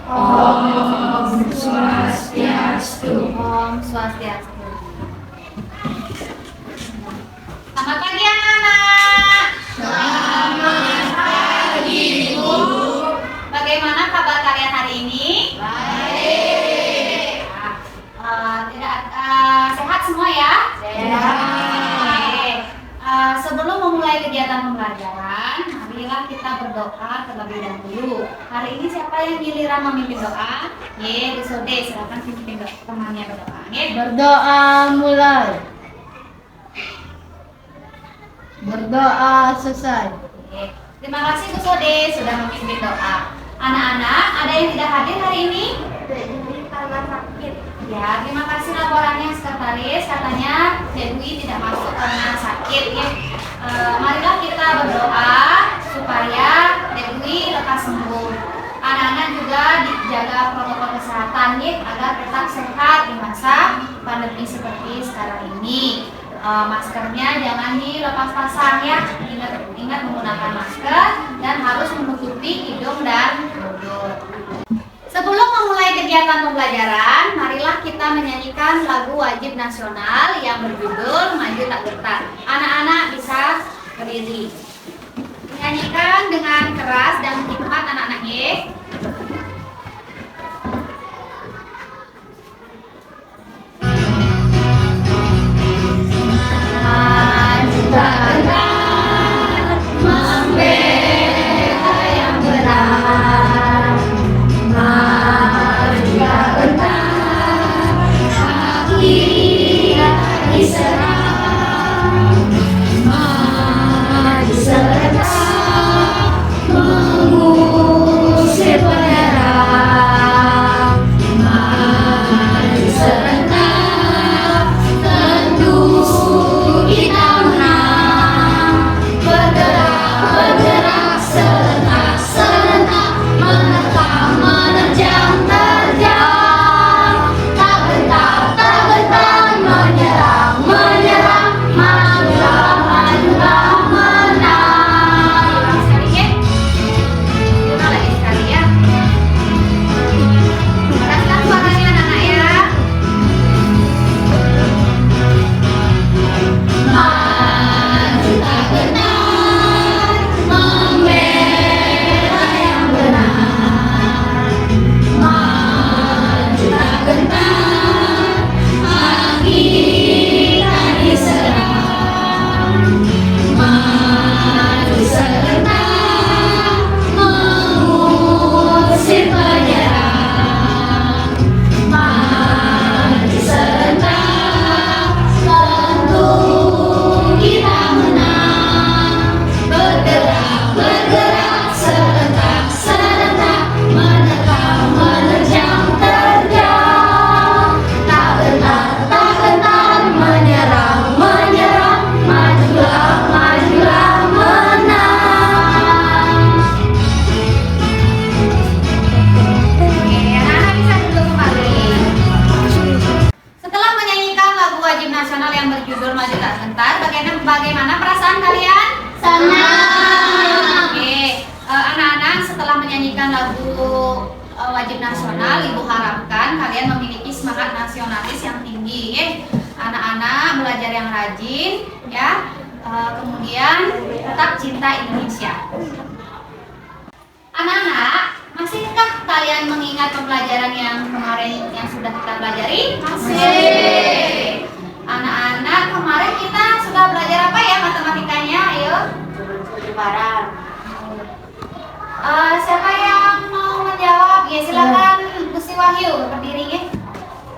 Om Swastiastu. Om Swastiastu. Selamat pagi anak-anak. Selamat pagi, Bu. Bagaimana kabar kalian hari ini? Baik. Sehat semua ya? Sehat. Oke. Sebelum memulai kegiatan pembelajaran, marilah kita berdoa terlebih dahulu. Hari ini siapa yang giliran memimpin doa? Bu Sode, silakan pimpin temannya berdoa. Berdoa mulai. Berdoa selesai. Terima kasih Bu Sode sudah memimpin doa. Anak-anak, ada yang tidak hadir hari ini? Karena sakit. Ya, terima kasih laporannya sekretaris. Katanya Dewi tidak masuk karena sakit ya. Marilah kita berdoa supaya Dewi lekas sembuh. Anak-anak juga dijaga protokol kesehatan ya, agar tetap sehat di masa pandemi seperti sekarang ini. Maskernya jangan dilepas pasang ya. Ingat menggunakan masker dan harus menutupi hidung dan mulut. Sebelum memulai kegiatan pembelajaran, marilah kita menyanyikan lagu wajib nasional yang berjudul Maju Tak Gentar. Anak-anak bisa berdiri. Menyanyikan dengan keras dan hikmat anak-anak ya. Maju tak gentar, membela yang benar. Maju tak gentar, kaki diserang. Maju serentak, mengusir penyerang. Maju serentak, tentu kita menang. Bergerak serentak, menerkam, menerjang, terjang. Tak gentar, menyerang, majulah menang. Sekali ya. Ulang lagi sekali ya. Keraskan suaranya anak-anak ya. Maju tak gentar, membela yang benar. Maju tak gentar, kita diserang. Maju serentak, mengusir penyerang. Maju serentak, tentu kita menang. Bergerak serentak, menerkam, menerjang, terjang. Tak gentar, menyerang, majulah menang. Oke, anak-anak bisa duduk kembali. Setelah menyanyikan lagu wajib nasional yang berjudul Maju Tak Gentar, bagaimana perasaan kalian? Senang. Oke, anak-anak setelah menyanyikan lagu wajib nasional, Ibu harapkan kalian memiliki semangat nasionalis yang tinggi ya. Anak-anak belajar yang rajin ya. Kemudian tetap cinta Indonesia. Anak-anak, masihkah kalian mengingat pembelajaran yang kemarin yang sudah kita pelajari? Masih. Anak-anak, kemarin kita sudah belajar apa ya matematikanya? Ayo. Penyebaran. Siapa yang mau menjawab? Ya silakan Gusti Wahyu berdiri ya.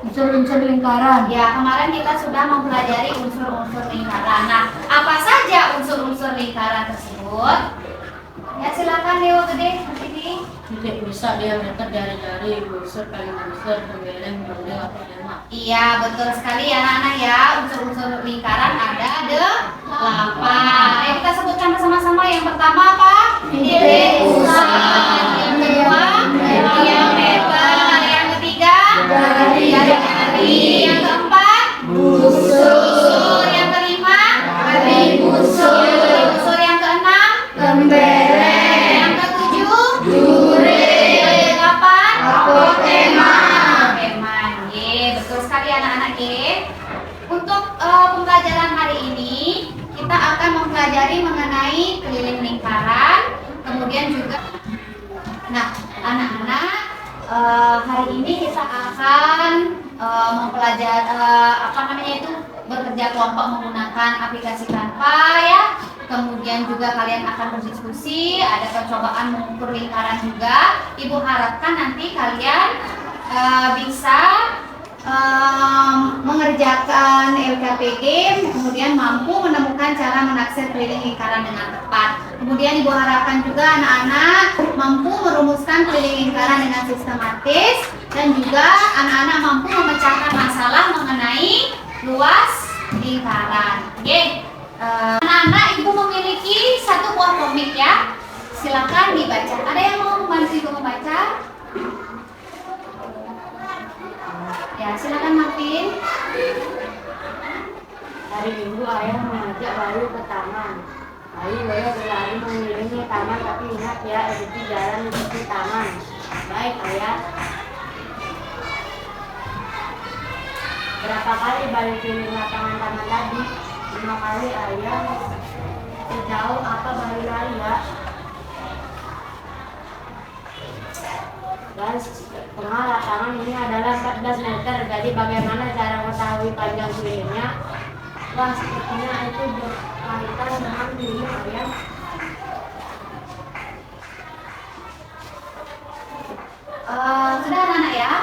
Unsur-unsur lingkaran. Ya, kemarin kita sudah mempelajari unsur-unsur lingkaran. Nah, apa saja unsur-unsur lingkaran tersebut? Ya, silakan Dewa Gede berdiri. Titik pusat, diameter, jari-jari, busur, kali busur, penggeleng, berdil, atau lemak. Iya, betul sekali ya anak-anak ya. Unsur-unsur lingkaran ada 8. Ayo kita sebutkan bersama-sama. Yang pertama apa? Titik pusat. Yang kedua, diameter. Yang ketiga, jari-jari. Yang keempat, busur. Yang kelima, busur. Yang keenam, Gembeleng. yang ketujuh, dure. Yang kedelapan, Nah, anak-anak, hari ini kita akan mempelajari bekerja kelompok menggunakan aplikasi Canva ya. Kemudian juga kalian akan berdiskusi, ada percobaan mengukur lingkaran juga. Ibu harapkan nanti kalian bisa mengerjakan LKPG, kemudian mampu menemukan cara menaksir keliling lingkaran dengan tepat. Kemudian ibu harapkan juga anak-anak mampu merumuskan keliling lingkaran dengan sistematis, dan juga anak-anak mampu memecahkan masalah mengenai luas lingkaran. Oke, anak-anak, ibu memiliki satu buah komik ya. Silakan dibaca. Ada yang mau membantu ibu membaca? Ya, silakan Martin. Hari Minggu ayah mengajak Bayu ke taman. Bayu boleh berlari mengelilingi taman, tapi ingat ya, ikuti jalan menuju taman. Baik ayah. Berapa kali Bayu keliling lapangan taman tadi? 5 kali ayah. Sejauh apa Bayu lari ya? Dan setengah lapangan ini adalah 14 meter. Jadi bagaimana cara mengetahui panjang kelilingnya? Wah, sepertinya itu berkaitan dengan keliling ayah. Sudah anak-anak ya.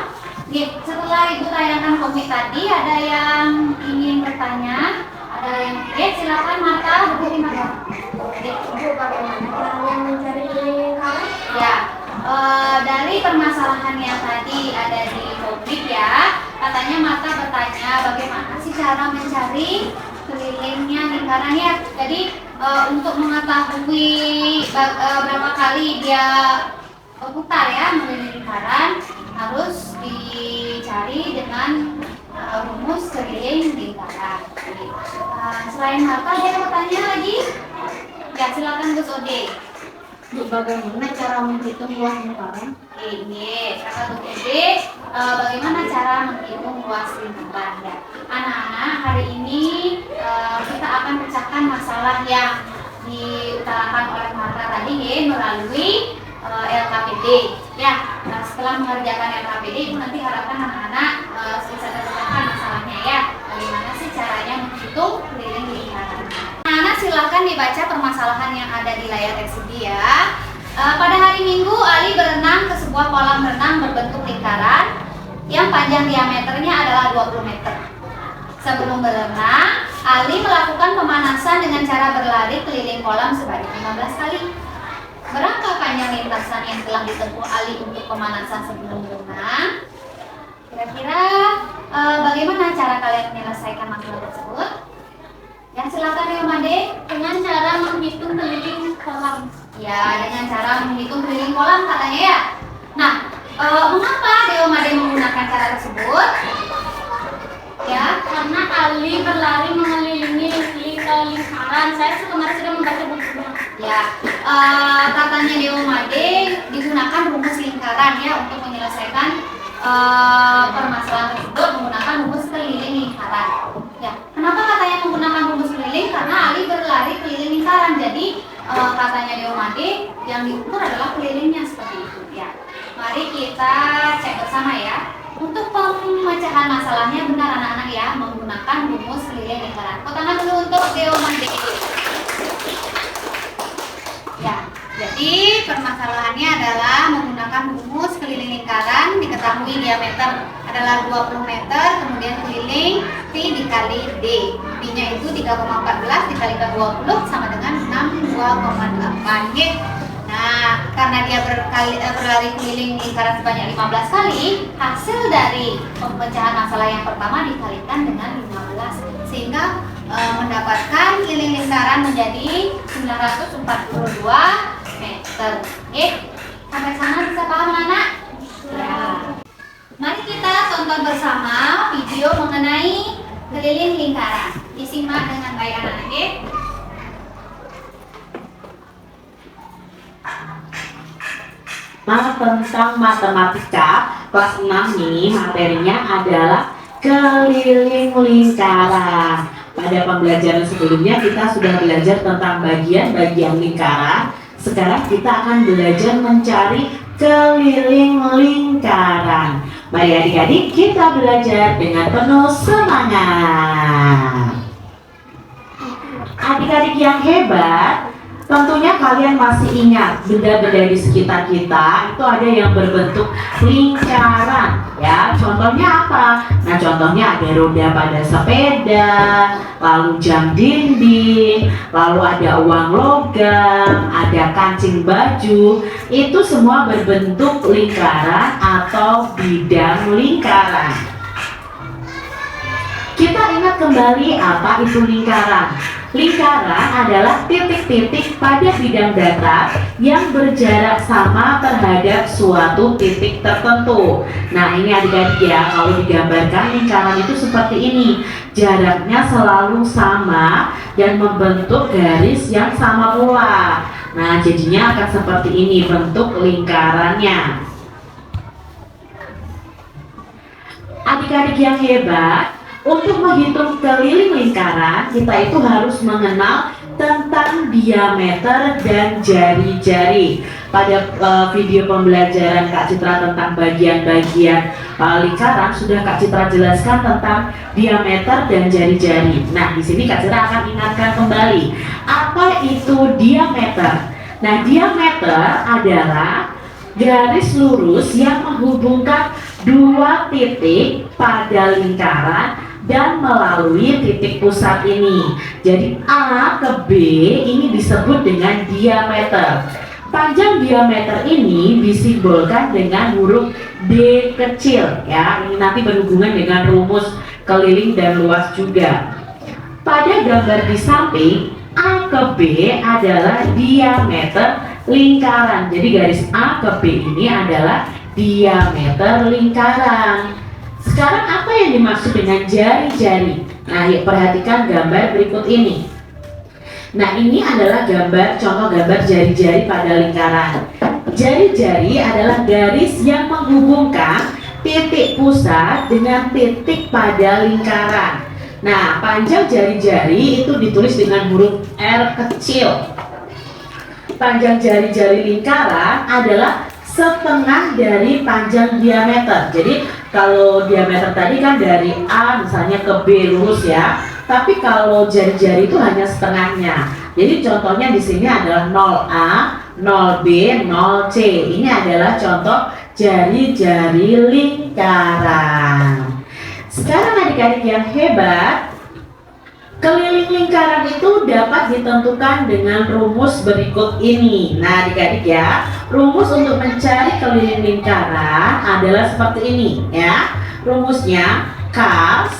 Nih, setelah ibu tayangkan komik tadi, ada yang ingin bertanya? Ada yang silakan Marta, berdiri Marta. Ibu, bagaimana cara mencari keliling lingkaran? Ya, dari permasalahan yang tadi ada di komik ya, katanya Marta bertanya bagaimana sih cara mencari kelilingnya lingkarannya. Jadi untuk mengetahui berapa kali dia putar ya mengelilingi lingkaran, harus dicari dengan rumus keliling lingkaran. Selain Marta, ada yang bertanya lagi? Ya, silakan Gus Ode. Bu, bagaimana cara menghitung luas lingkaran? Ini kata Gus Ode, bagaimana cara menghitung luas lingkaran ya. Anak-anak, hari ini kita akan pecahkan masalah yang diutarakan oleh Marta tadi ya, melalui LKPD ya. Nah, setelah mengerjakan LKPD, ibu nanti harapkan anak-anak bisa terjemahkan masalahnya ya. Bagaimana sih caranya menghitung keliling lingkaran? Anak-anak silakan dibaca permasalahan yang ada di layar LCD ya. Pada hari Minggu, Ali berenang ke sebuah kolam renang berbentuk lingkaran yang panjang diameternya adalah 20 meter. Sebelum berenang, Ali melakukan pemanasan dengan cara berlari keliling kolam sebanyak 15 kali. Berapa panjang lintasan yang telah ditempuh Ali untuk pemanasan sebelum berenang? Kira-kira bagaimana cara kalian menyelesaikan masalah tersebut? Ya, silakan ya Made. Dengan cara menghitung keliling kolam. Ya, dengan cara menghitung keliling kolam katanya ya. Nah, mengapa Deo Made menggunakan cara tersebut? Ya, Karena Ali berlari mengelilingi lingkaran. Saya kemarin sudah membaca bukunya. ya, katanya Deo Made digunakan rumus lingkaran ya untuk menyelesaikan permasalahan tersebut menggunakan rumus keliling lingkaran. Ya, kenapa katanya menggunakan rumus keliling? Karena Ali berlari keliling lingkaran. Jadi katanya Deo Made yang diukur adalah kelilingnya seperti itu ya. Mari kita cek bersama ya. Untuk pemecahan masalahnya benar anak-anak ya, menggunakan rumus keliling lingkaran. Tepuk tangan dulu untuk Deo Made. Ya, jadi permasalahannya adalah menggunakan rumus keliling lingkaran. Diketahui diameter adalah 20 meter, kemudian keliling P dikali D. D-nya itu 3,14 dikalikan 20 sama dengan 62,8 gitu. Nah, karena dia berlari keliling lingkaran sebanyak 15 kali, hasil dari pemecahan masalah yang pertama dikalikan dengan 15, sehingga mendapatkan keliling lingkaran menjadi 942 meter. Oke, sampai sana bisa paham anak? Ya. Mari kita tonton bersama video mengenai keliling lingkaran. Disimak dengan baik anak-anak. Oke? Nah, tentang matematika kelas 6 ini materinya adalah keliling lingkaran. Pada pembelajaran sebelumnya kita sudah belajar tentang bagian-bagian lingkaran Sekarang kita akan belajar mencari keliling lingkaran. Mari adik-adik kita belajar dengan penuh semangat. Adik-adik yang hebat, tentunya kalian masih ingat benda-benda di sekitar kita itu ada yang berbentuk lingkaran ya. Contohnya apa? Nah, contohnya ada roda pada sepeda, lalu jam dinding, lalu ada uang logam, ada kancing baju. Itu semua berbentuk lingkaran atau bidang lingkaran. Kita ingat kembali apa itu lingkaran. Lingkaran adalah titik-titik pada bidang datar yang berjarak sama terhadap suatu titik tertentu. Nah, ini adik-adik ya, kalau digambarkan lingkaran itu seperti ini. Jaraknya selalu sama dan membentuk garis yang sama pula. Nah, jadinya akan seperti ini bentuk lingkarannya. Adik-adik yang hebat, untuk menghitung keliling lingkaran, kita itu harus mengenal tentang diameter dan jari-jari. Pada video pembelajaran Kak Citra tentang bagian-bagian lingkaran, sudah Kak Citra jelaskan tentang diameter dan jari-jari. Nah, di sini Kak Citra akan ingatkan kembali, apa itu diameter? Nah, diameter adalah garis lurus yang menghubungkan dua titik pada lingkaran dan melalui titik pusat ini. Jadi A ke B ini disebut dengan diameter. Panjang diameter ini disimbolkan dengan huruf D kecil ya. Ini nanti berhubungan dengan rumus keliling dan luas juga. Pada gambar di samping, A ke B adalah diameter lingkaran. Jadi garis A ke B ini adalah diameter lingkaran. Sekarang apa yang dimaksud dengan jari-jari? Nah, yuk perhatikan gambar berikut ini. Nah, ini adalah contoh gambar jari-jari pada lingkaran. Jari-jari adalah garis yang menghubungkan titik pusat dengan titik pada lingkaran. Nah, panjang jari-jari itu ditulis dengan huruf R kecil. Panjang jari-jari lingkaran adalah setengah dari panjang diameter. Jadi kalau diameter tadi kan dari A misalnya ke B lurus ya, tapi kalau jari-jari itu hanya setengahnya. Jadi contohnya di sini adalah 0A, 0B, 0C. Ini adalah contoh jari-jari lingkaran. Sekarang adik-adik yang hebat, keliling lingkaran itu dapat ditentukan dengan rumus berikut ini. Nah, adik-adik ya, rumus untuk mencari keliling lingkaran adalah seperti ini ya. Rumusnya K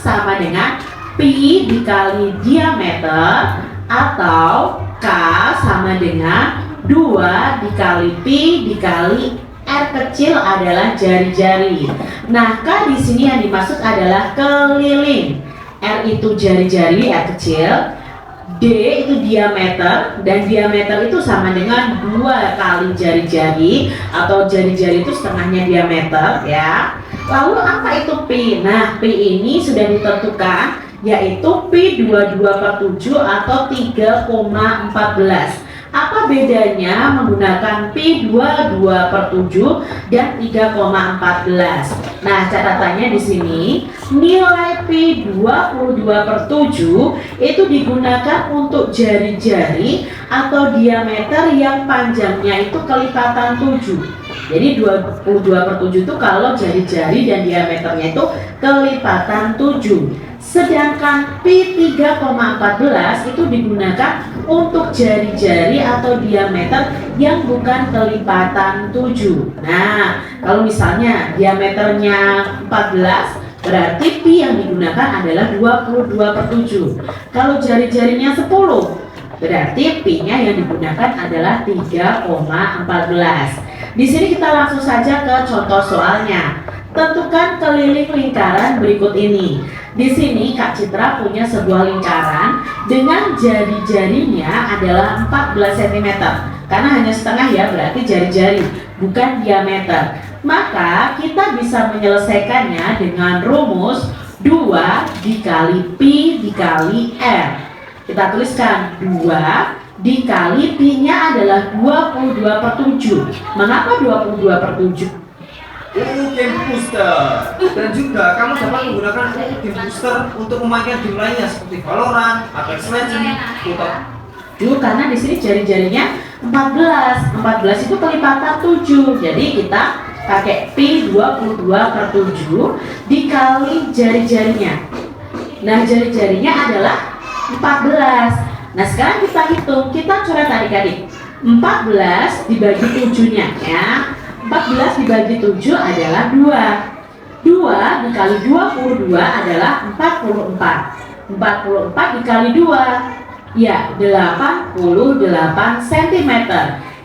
sama dengan Pi dikali diameter atau K sama dengan 2 dikali Pi dikali R kecil adalah jari-jari. Nah, K di sini yang dimaksud adalah keliling. R itu jari-jari, R kecil, D itu diameter, dan diameter itu sama dengan 2 kali jari-jari, atau jari-jari itu setengahnya diameter ya. Lalu apa itu Pi? Nah, Pi ini sudah ditentukan, yaitu Pi 22/7 atau 3,14. Apa bedanya menggunakan Pi 22/7 dan 3,14? Nah, catatannya di sini nilai Pi 22/7 itu digunakan untuk jari-jari atau diameter yang panjangnya itu kelipatan 7. Jadi 22/7 itu kalau jari-jari dan diameternya itu kelipatan 7. Sedangkan Pi 3,14 itu digunakan untuk jari-jari atau diameter yang bukan kelipatan 7. Nah, kalau misalnya diameternya 14, berarti Pi yang digunakan adalah 22/7. Kalau jari-jarinya 10, berarti Pi-nya yang digunakan adalah 3,14. Di sini kita langsung saja ke contoh soalnya. Tentukan keliling lingkaran berikut ini. Di sini Kak Citra punya sebuah lingkaran dengan jari-jarinya adalah 14 cm. Karena hanya setengah ya, berarti jari-jari, bukan diameter. Maka kita bisa menyelesaikannya dengan rumus 2 dikali Pi dikali R. Kita tuliskan 2 dikali pi-nya adalah 22/7. Mengapa 22/7? Game booster. Dan juga kamu dapat menggunakan game booster untuk memainkan game lainnya seperti Valorant, Apex Legends, Dulu karena di sini jari-jarinya 14 itu kelipatan 7. Jadi kita pakai pi 22/7 dikali jari-jarinya. Nah, jari-jarinya adalah 14. Nah, sekarang kita hitung, kita coret adik-adik. 14 dibagi 7-nya ya. 14 dibagi 7 adalah 2. 2 dikali 22 adalah 44. 44 dikali 2, ya 88 cm.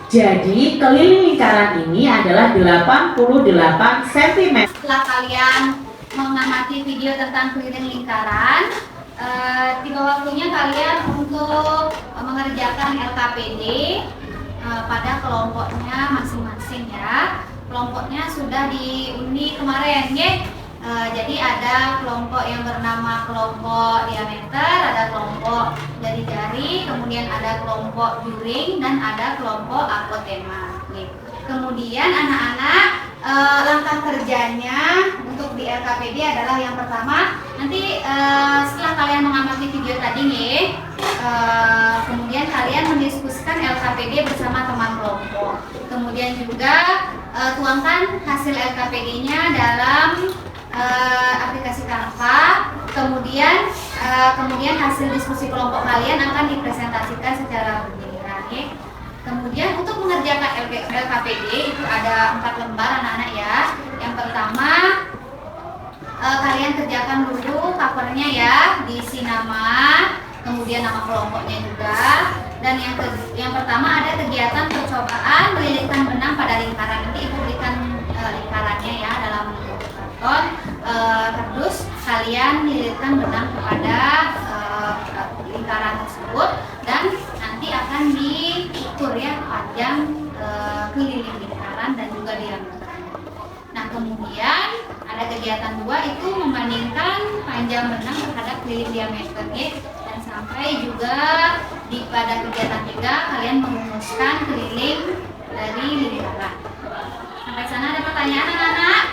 Jadi keliling lingkaran ini adalah 88 cm. Setelah kalian mengamati video tentang keliling lingkaran, tiba waktunya kalian untuk mengerjakan LKPD pada kelompoknya masing-masing ya. Kelompoknya sudah diundi kemarin ya. Jadi ada kelompok yang bernama kelompok diameter, ada kelompok jari-jari, kemudian ada kelompok juring, dan ada kelompok apotema. Kemudian anak-anak, langkah kerjanya untuk di LKPD adalah yang pertama, nanti setelah kalian mengamati video tadi nih, kemudian kalian mendiskusikan LKPD bersama teman kelompok. Kemudian juga tuangkan hasil LKPD-nya dalam aplikasi Canva. Kemudian hasil diskusi kelompok kalian akan dipresentasikan secara bergiliran ya. Kemudian untuk mengerjakan LKPD itu ada 4 lembar anak-anak ya. Yang pertama kalian kerjakan dulu covernya ya, diisi nama, kemudian nama kelompoknya juga. Dan yang pertama ada kegiatan percobaan melilitkan benang pada lingkaran. Nanti ibu berikan lingkarannya ya dalam karton kardus. Kalian lilitkan benang kepada lingkaran tersebut dan nanti akan diukur ya panjang keliling lingkaran dan juga diameter. Nah, kemudian ada kegiatan 2 itu membandingkan panjang benang terhadap keliling diameternya, dan sampai juga pada kegiatan 3 kalian merumuskan keliling dari lingkaran. Sampai sana ada pertanyaan anak-anak?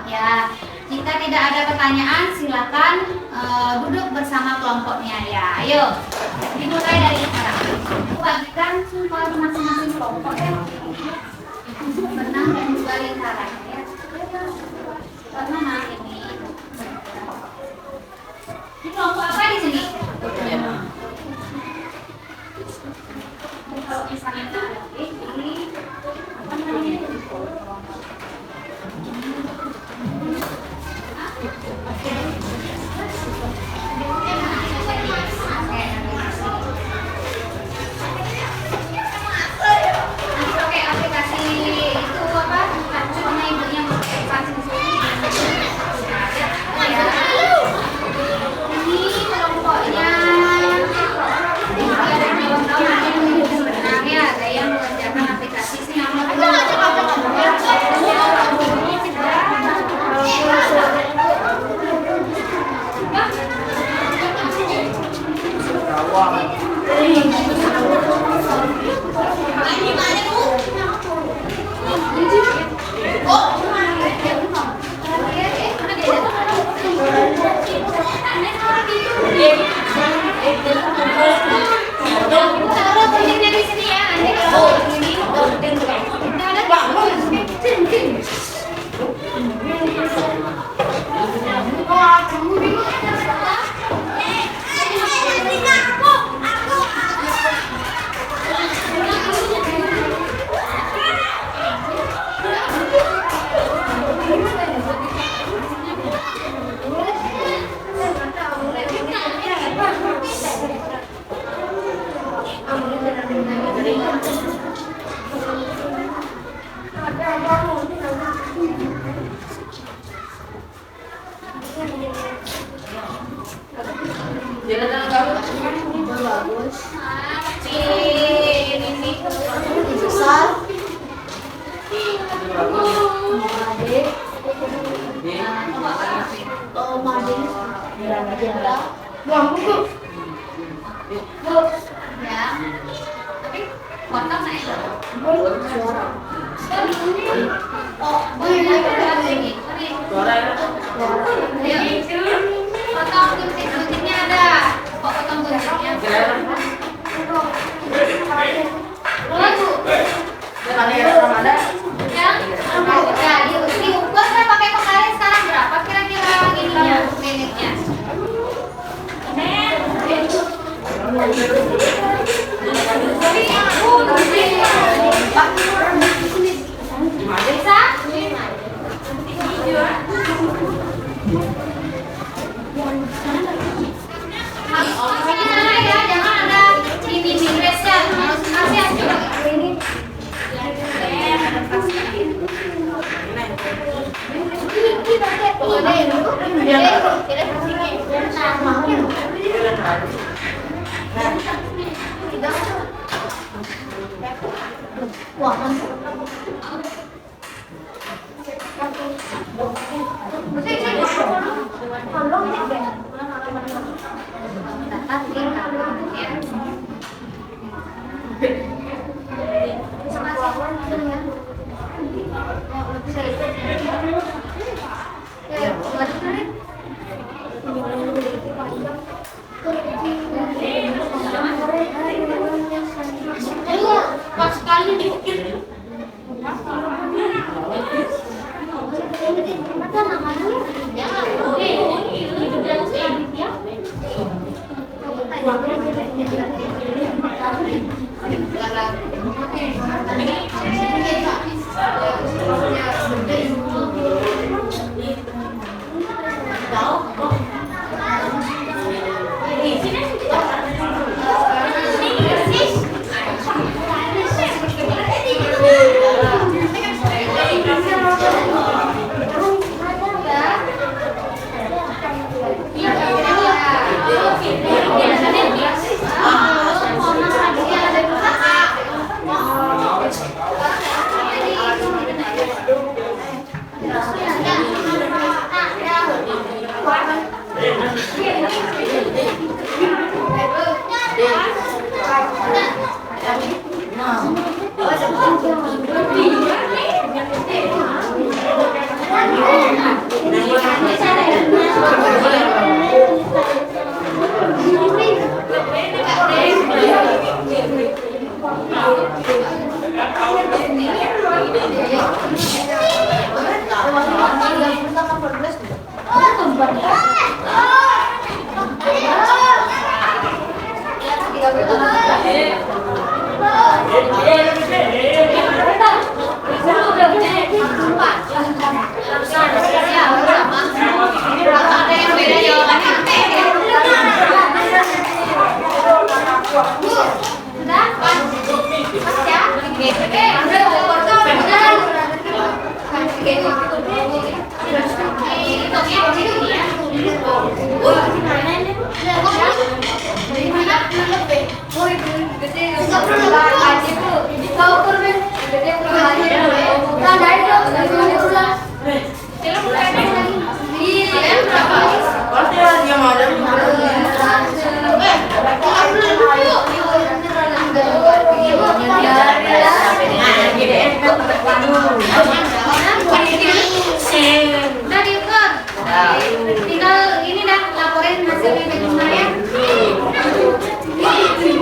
Ya, jika tidak ada pertanyaan silakan duduk bersama kelompoknya ya. Ayo, dimulai dari sekarang. Bagikan soal masing-masing kelompok ya. Benang dan juga lingkaran ya. Mana ini? Ini kelompok apa di sini? Kalau misalnya ini apa namanya? Pakai aplikasi itu apa? Kartunya ibunya aplikasi ini kelompoknya ada yang mengerjakan aplikasi sih di sini ya, nanti kalau ini ya. Potong naik. Potong gunting-guntingnya ada. Kok potong guntingnya? Lalu yang diukur saya pakai penggaris sekarang berapa kira-kira ininya menitnya? Bisa? Masukin sana ya, jangan ada ini minresnya, harus kasih juga. Pas sekali dikit. Tinggal ini dah laporin hasilnya ke saya. Ya, ya.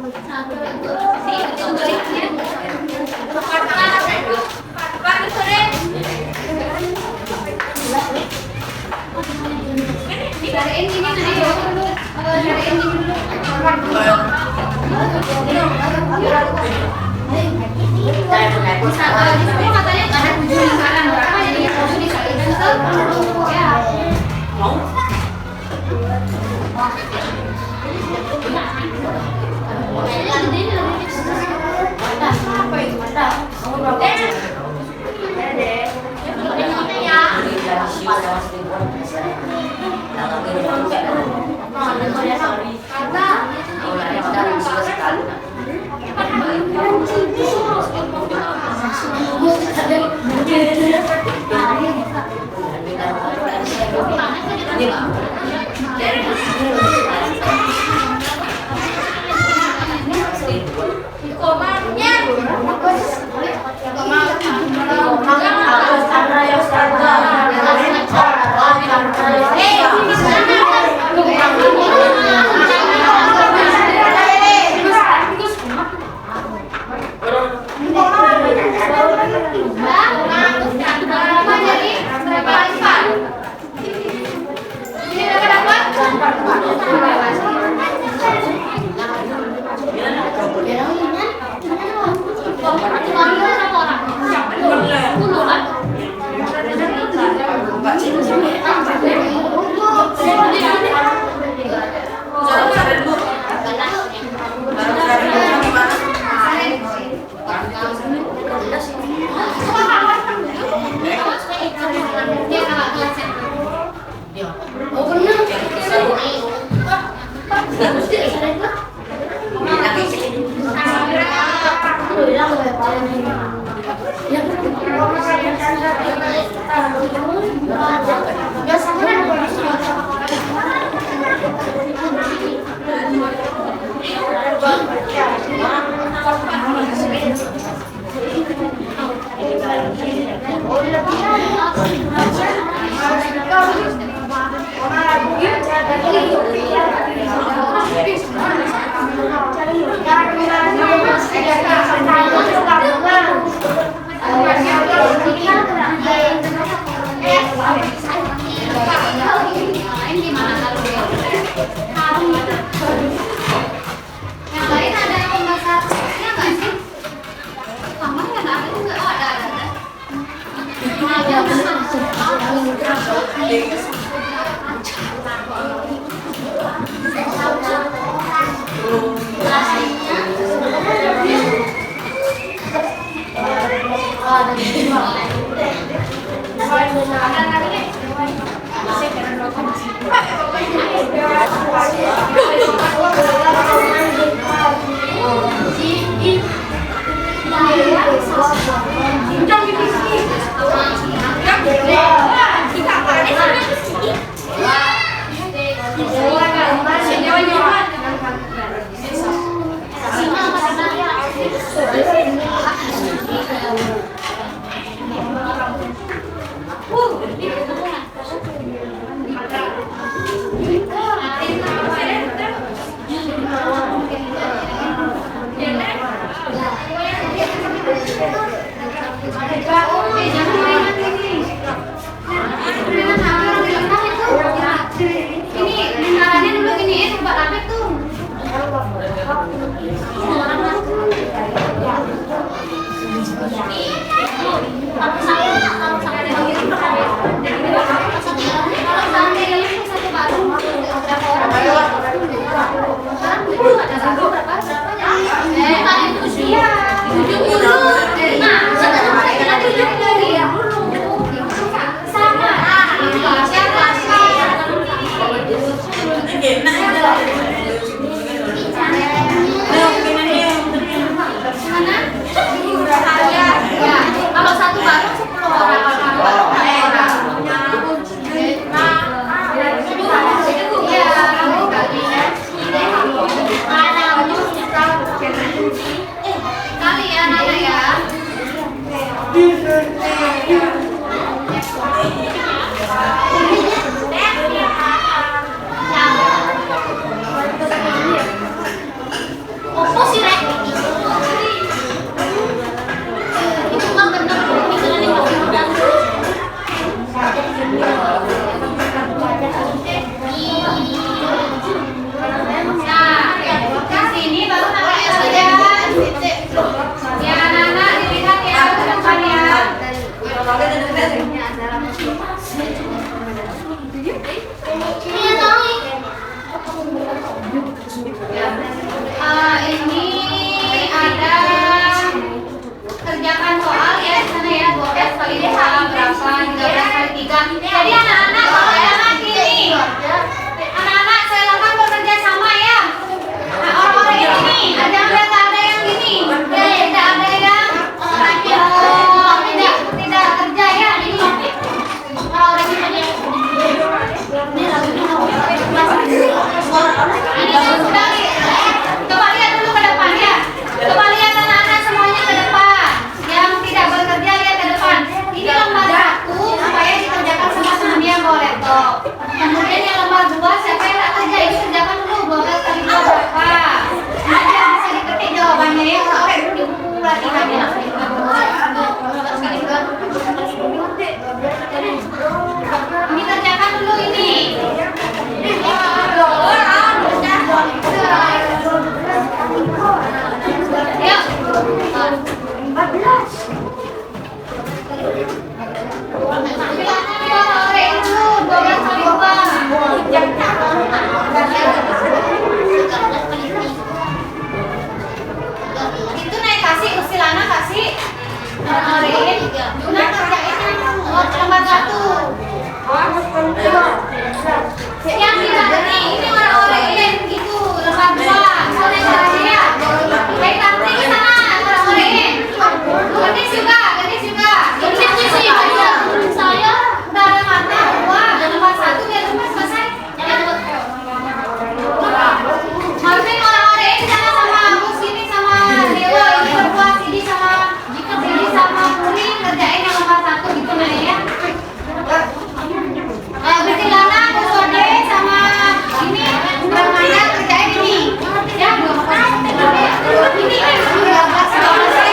Dihitung deliknya. Cariin ini dulu. Cariin ini dulu. Di situ katanya ada 7 lingkaran, berapa jadi 7 dikalikan ke ya. Kalau satu barang 10 orang. Kalian Orang-orang Juna kerjain lembar 1. Yang tidak ini orang-orang itu lembar 2. Soalnya caranya ya. Baik nanti ke sana orang-orang. Gadis juga. Gadis sih saya udah ada mata 2 lembar 1 biar cepat selesai. Harusnya orang-orang di sana sama Gus ini sama Dewa ini berdua Sidi sama Puri kerjain yang lembar 1 gitu nah ya. Bertilana Gus Ode sama ini Ramanda kerjain ini. Ya, ini udah selesai.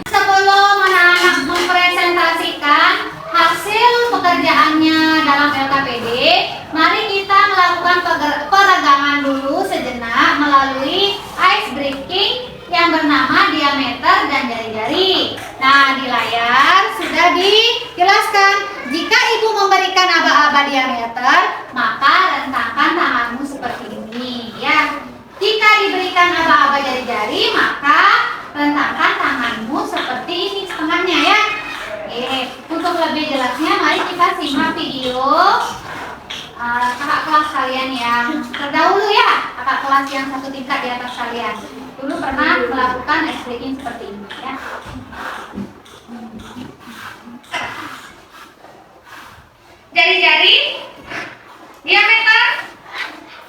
Sebelum anak-anak mempresentasikan hasil pekerjaannya dalam LKPD, mari kita melakukan peregangan dulu sejenak melalui ice breaking yang bernama diameter dan jari-jari. Nah, di layar sudah dijelaskan. Jika ibu memberikan aba-aba diameter, maka rentangkan tanganmu seperti ini, ya. Jika diberikan aba-aba jari-jari, maka rentangkan tanganmu seperti ini setengahnya, ya. Untuk lebih jelasnya, mari kita simak video kakak kelas kalian yang terdahulu, ya. Kakak kelas yang satu tingkat di atas kalian dulu pernah melakukan ice breaking seperti ini, ya. Jari-jari, diameter,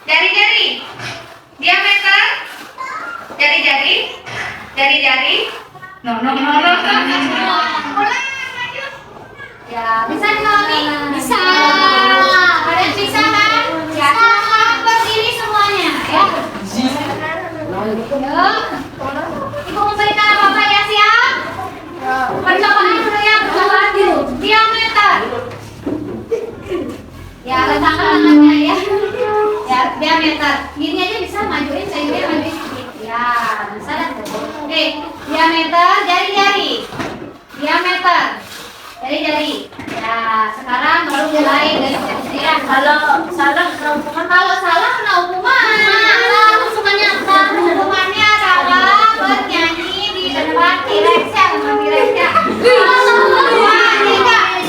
jari-jari, diameter, jari-jari, jari-jari. No. Ya, bisa dikali? Bisa. Kalian bisa kan? Ya, silahkan berdiri semuanya, ya. Ibu memberikan apa-apa ya, siap? Percobaan dulu ya, percobaan dulu. Diameter. Ya, rentangkan tangannya, ya. Ya, diameter. Gini aja bisa majuin, saya majuin sedikit. Ya, bisa dan oke, diameter jari-jari. Diameter jari-jari. Ya, sekarang baru mulai dari ya. Kalau salah kena hukuman. Hukumannya adalah bernyanyi di depan direksi.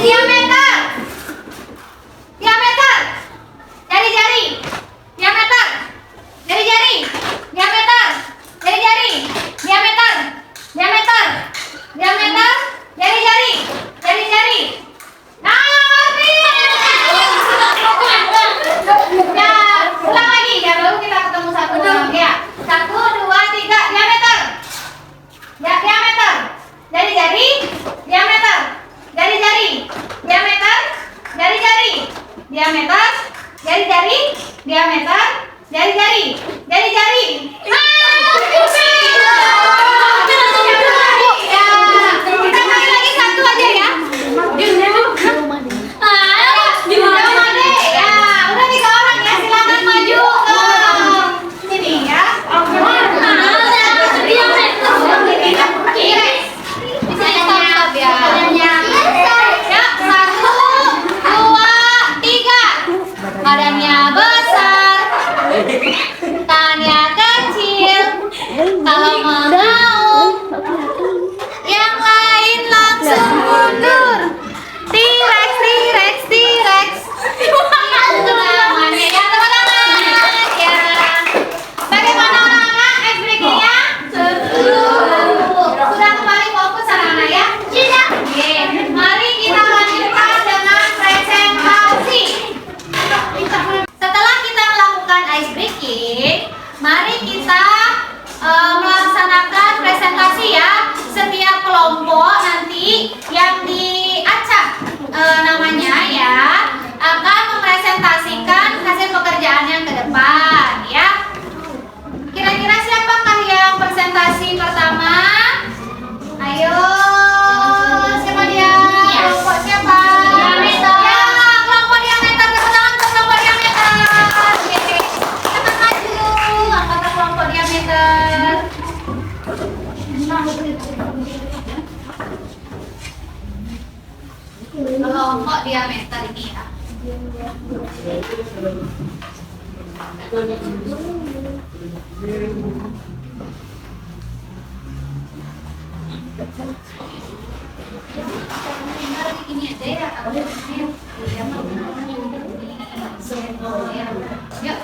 Diameter. Diameter. Jari-jari. Diameter. Jari-jari. Diameter. Jari-jari. Diameter. Diameter. Diameter. Jari-jari. Jari-jari. Nah, ya, ulang lagi ya, baru kita ketemu satu Jari-jari. Ya, kita kali lagi satu aja ya. Gimana deh? Ya, udah 3 orang ya, silakan maju ke sini ya. Bisa stop ya. Ya, 1, 2, 3. Badannya besar, tangannya kecil. Kalau mau, yang lain langsung mundur. T-Rex, T-Rex, T-Rex. Namanya ya teman-teman. Ya. Bagaimana anak-anak ice breaking-nya? Sudah kembali fokus anak-anak ya? Sudah. Oke. Mari kita lanjutkan dengan presentasi. Setelah kita melakukan ice breaking, mari kita melaksanakan presentasi ya. Setiap kelompok nanti yang diacak namanya ya akan mempresentasikan hasil pekerjaannya ke depan ya. Kira-kira siapakah yang presentasi pertama? Ayo, siapa dia? Kelompok siapa? Diameter. Ya, kelompok diameter. Tepuk tangan untuk kelompok diameter. Oke. Cepat maju. Anggota kelompok diameter. Kelompok diameter ini ya. Ini aja ya. Yuk.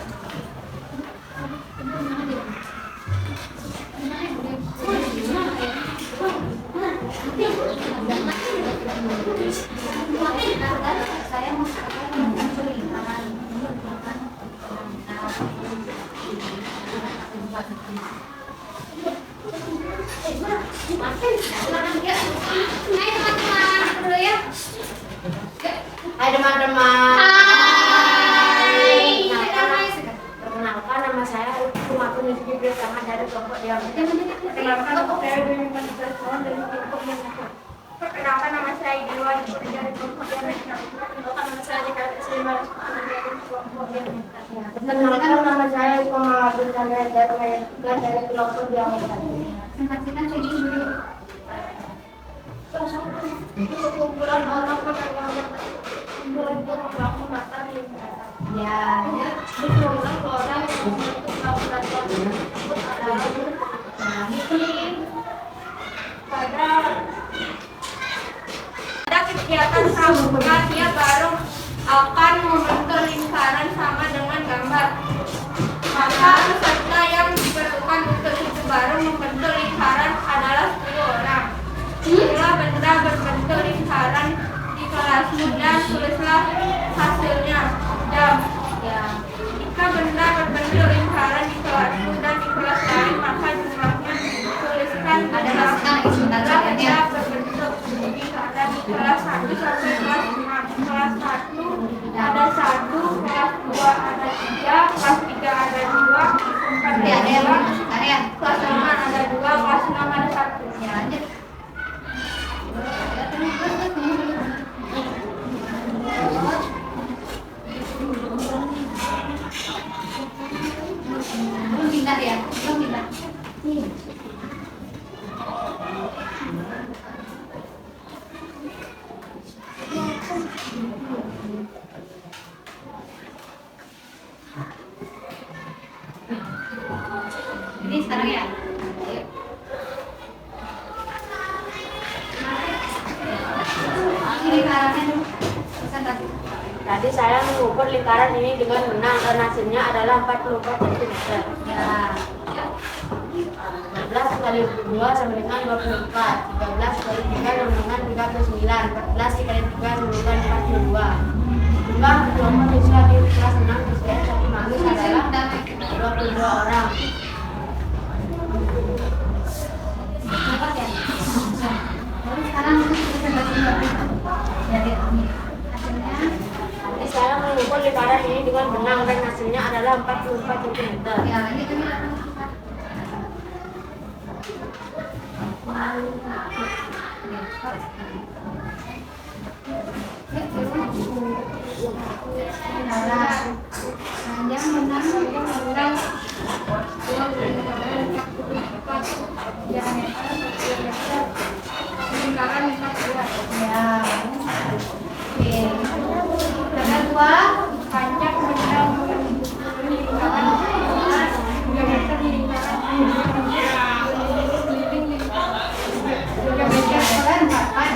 Saya mau Hai teman-teman. Hai. Perkenalkan nama saya Aku Nizki bersama dari kelompok diameter. Perkenalkan saya dari kelompok diameter. Perkenalkan nama saya Dewa dari kelompok diameter. Perkenalkan nama saya Dika Sima dari kelompok diameter. Perkenalkan nama saya Komala Bintangga dari kelompok diameter. Kumpulan orang Ya. Ada kegiatan sambungan dia baru akan membentuk lingkaran sama dengan gambar. Maka peserta yang diperlukan untuk itu baru membentuk lingkaran adalah 10 orang. Bila benda berbentuk lingkaran di kelasmu dan tulislah hasilnya. Dan jika benda berbentuk lingkaran di kelasmu dan di kelas lain maka jumlahnya tuliskan adalah benda berbentuk lingkaran di kelas 1 sampai kelas 5. Kelas 1 ada 1, kelas 2 ada 3, kelas 3 ada 2, kelas 4 ada 2, kelas 5 ada 2, kelas 6 ada 1. Ya, lanjut. Belum pindah ya? Belum pindah. Ini sekarang ya? Ayo. Lingkarannya dulu. Presentasi. Tadi saya mengukur lingkaran ini dengan benang dan hasilnya adalah 44 cm. Ya. 14 kali 2 sama dengan 24. 13 kali 3 sama dengan 39. 14 dikali 3 sama dengan 42. Jumlah kelompok siswa di kelas 6 SDN 1 Manggis adalah 22 orang. Dapat ya? Lalu sekarang presentasi dari hasilnya. Saya mengukur lingkaran ini dengan benang dan hasilnya adalah 44 cm. Ya, ini kami akan panjang benar Lingkaran 42. ya. Oke. Yang kedua, Panjang benda lingkaran 14, diameter lingkaran 14, diameter kalian empat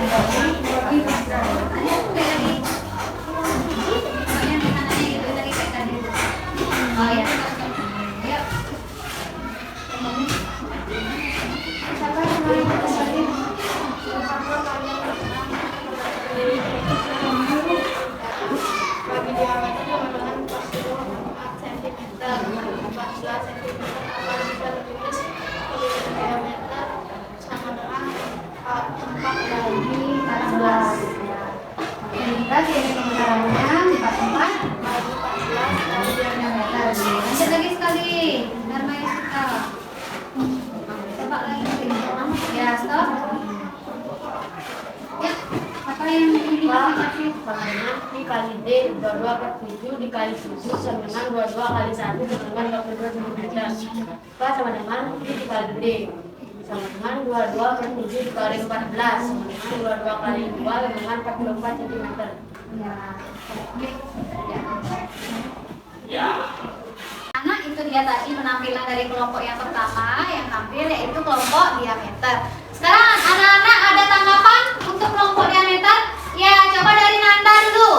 Oh ya. Yuk. Siapa yang kemarin tadi? Bagi diameter dengan 44 cm, 14 cm akan bisa ditulis diameter sama dengan 4 bagi 14 Kita ini pemutarannya 44 bagi 14 bagi diameter. Lanjut lagi sekali. Biar Maya suka. Coba lagi. Ya, stop. Ya, apa yang ini kasih? Karena dikali D 22 per 7 dikali 7 sama dengan 22 kali 1 sama dengan 22 cm. Apa sama dengan D dikali D sama dengan 22 per 7 dikali 14 sama dengan 22 kali 2 sama dengan 44 cm. Ya. Anak itu dia tadi penampilan dari kelompok yang pertama yang tampil yaitu kelompok diameter. Sekarang anak-anak ada tanggapan untuk kelompok diameter? Ya, coba dari Nanda dulu.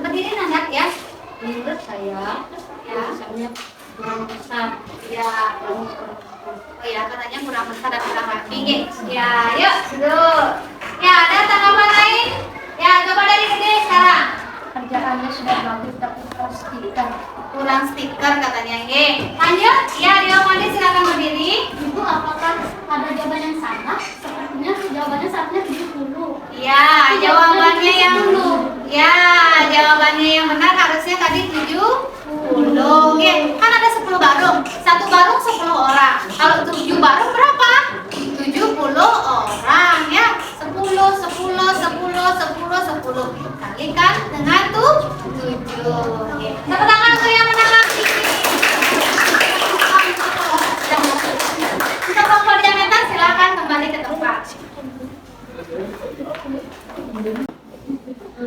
Berdiri Nanda ya. Menurut saya misalnya kurang besar. Ya. Oh ya, katanya kurang besar dan kurang tinggi. Ya, yuk dulu. Ya, ada tanggapan lain? Ya, coba dari gede sekarang. Kerjaannya sudah bagus tapi pastikan Kurang stiker katanya. Lanjut. Ya, Rio Mandi silakan berdiri. Ibu, apakah ada jawaban yang salah? Sepertinya jawabannya saatnya 70. Ya, jawabannya yang Ya, jawabannya yang benar harusnya tadi 70. Oke, kan ada 10 barung. Satu barung 10 orang. Kalau 7 barung berapa? 70 orang ya. 10 kalikan dengan 7. Oke. Tepuk tangan untuk yang menang. Untuk kelompok diameter silakan kembali ke tempat.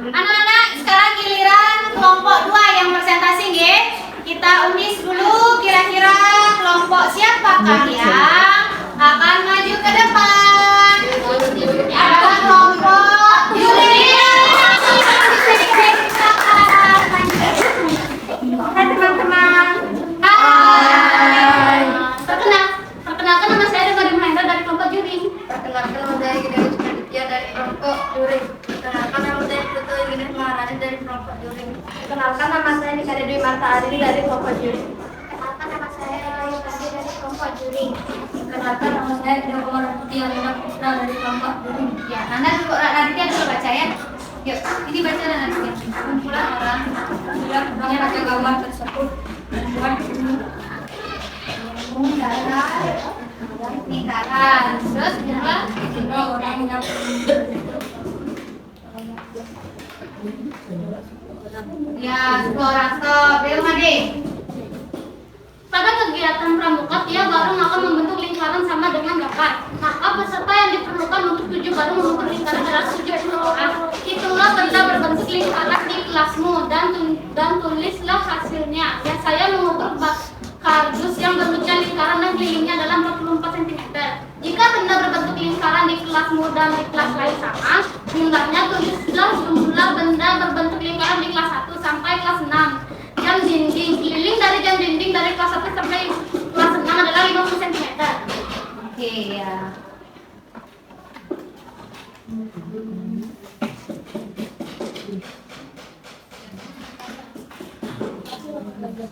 Anak-anak, sekarang giliran kelompok 2 yang presentasi, nggih. Kita undi dulu kira-kira kelompok siapakah yang akan maju ke depan. Adalah kelompok Yuri. Hai teman-teman. Hai. Perkenalkan nama saya Rizky Mahendra dari kelompok Juri. Perkenalkan nama saya Gideon Aditya dari kelompok Juri. Perkenalkan nama saya Putu Ingrid Maharani dari kelompok Juri. Perkenalkan nama saya Nikade Dwi Marta Adili dari kelompok Juri. Perkenalkan nama saya Ayu Tadi dari kelompok Juri. Perkenalkan nama saya Dewa Komarati Putra dari kelompok Juri. Ya, Nanda dulu, Raditya dulu baca ya. Yuk, ini baca dan Raditya. Kumpulan orang Yang pakai gambar tersebut membuat lingkaran. Terus kedua, orang yang ya 10 orang stop. Rio Madi. pada kegiatan pramuka tiap barung akan membentuk lingkaran sama dengan gambar. Maka peserta yang diperlukan untuk 7 barung membentuk lingkaran adalah 70 orang. Itulah benda berbentuk lingkaran di kelasmu dan tulislah hasilnya. Ya, saya mengukur kardus yang bentuknya lingkaran dan kelilingnya adalah 44 cm. Jika benda berbentuk lingkaran di kelasmu dan di kelas lain sama, jumlahnya tulislah jumlah benda berbentuk lingkaran di kelas 1 sampai kelas 6. Jam dinding, keliling dari jam dinding dari kelas 1 sampai kelas 6 adalah 50 cm. Oke ya. Lanjut.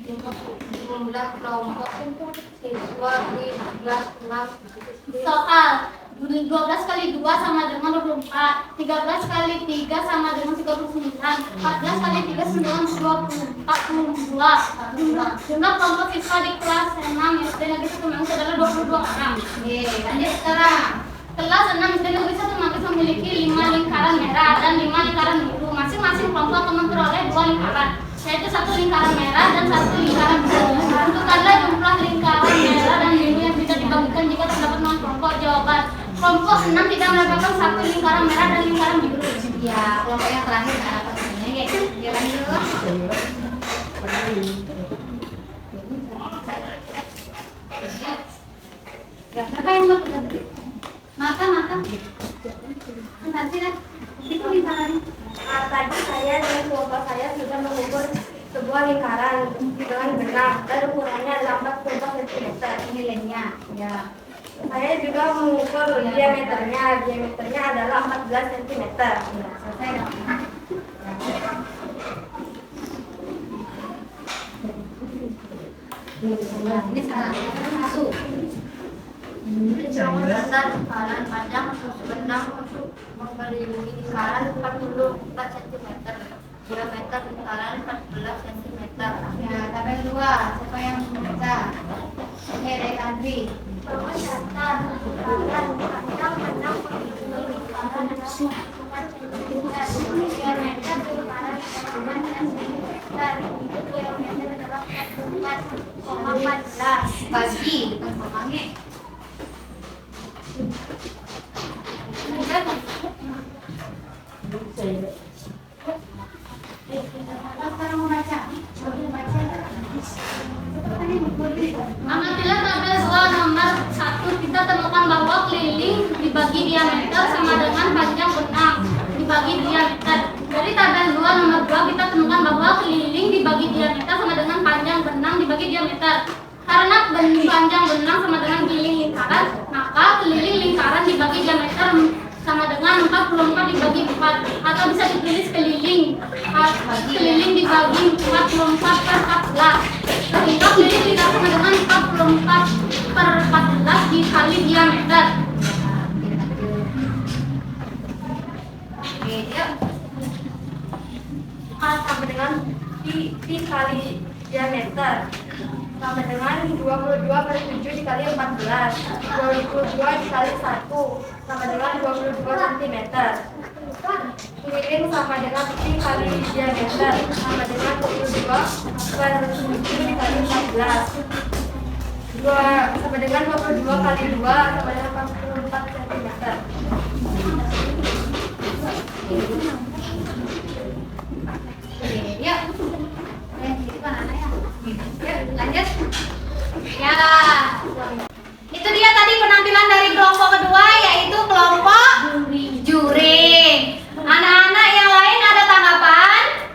jumlah kelompok siswa di kelas 6. Soal 12 kali 2 sama dengan 24, 13 kali 3 sama dengan 39, 14 kali 3 sama dengan 42. Jumlah kelompok siswa di kelas 6 SD Negeri 1 Manggis adalah 22 orang. Lanjut sekarang. Kelas 6 SD Negeri 1 Manggis memiliki 5 lingkaran merah dan 5 lingkaran biru. Masing-masing kelompok akan memperoleh 2 lingkaran, yaitu 1 lingkaran merah dan 1 lingkaran biru. Tentukanlah jumlah lingkaran merah dan biru yang bisa dibagikan jika terdapat 0 kelompok. Jawaban: kelompok 6 tidak mendapatkan 1 lingkaran merah dan lingkaran biru. Ya, kelompok yang terakhir nggak dapat ini ya. Jalan dulu. Siapa yang mau makan? Nanti kan itu lingkaran. Tadi saya dan kelompok saya sudah mengukur sebuah lingkaran dengan benar dan ukurannya adalah 40 cm. Nilainya ya. Saya juga mengukur diameternya adalah 14 cm. Selesai dong. Ini salah masuk. Hitungan besar lingkaran panjang benang untuk mengelilingi lingkaran 44 cm. Diameter lingkaran 14 cm. Ya, tabel 2. Siapa yang membaca? Oke, dari Andri. Rumus dasar lingkaran panjang benang mengelilingi lingkaran 4 cm. Diameter lingkaran 14 cm. Diameter adalah 44,14. Bagi bukan komanya. Sekarang mau baca. Apabila tabel 2 nomor 1 kita temukan bahwa keliling dibagi diameter sama dengan panjang benang dibagi diameter. Dari tabel 2 nomor 2 kita temukan bahwa keliling dibagi diameter sama dengan panjang benang dibagi diameter. Karena panjang benang sama dengan keliling lingkaran, maka keliling lingkaran dibagi diameter sama dengan 44 dibagi 4, atau bisa ditulis keliling dibagi 44 per 14, sehingga keliling lingkaran sama dengan 44 per 14 dikali diameter. Oke, yuk. Sama dengan dikali diameter sama dengan 22 per 7 dikali 14, 22 dikali 1 sama dengan 22 cm. Keliling sama dengan dikali diameter sama dengan 22 per 7 dikali 14, 2 sama dengan 22 kali 2 sama dengan 44 cm. Yuk. Lanjut. Ya. Itu dia tadi penampilan dari kelompok kedua, yaitu kelompok juring. Anak-anak yang lain ada tanggapan?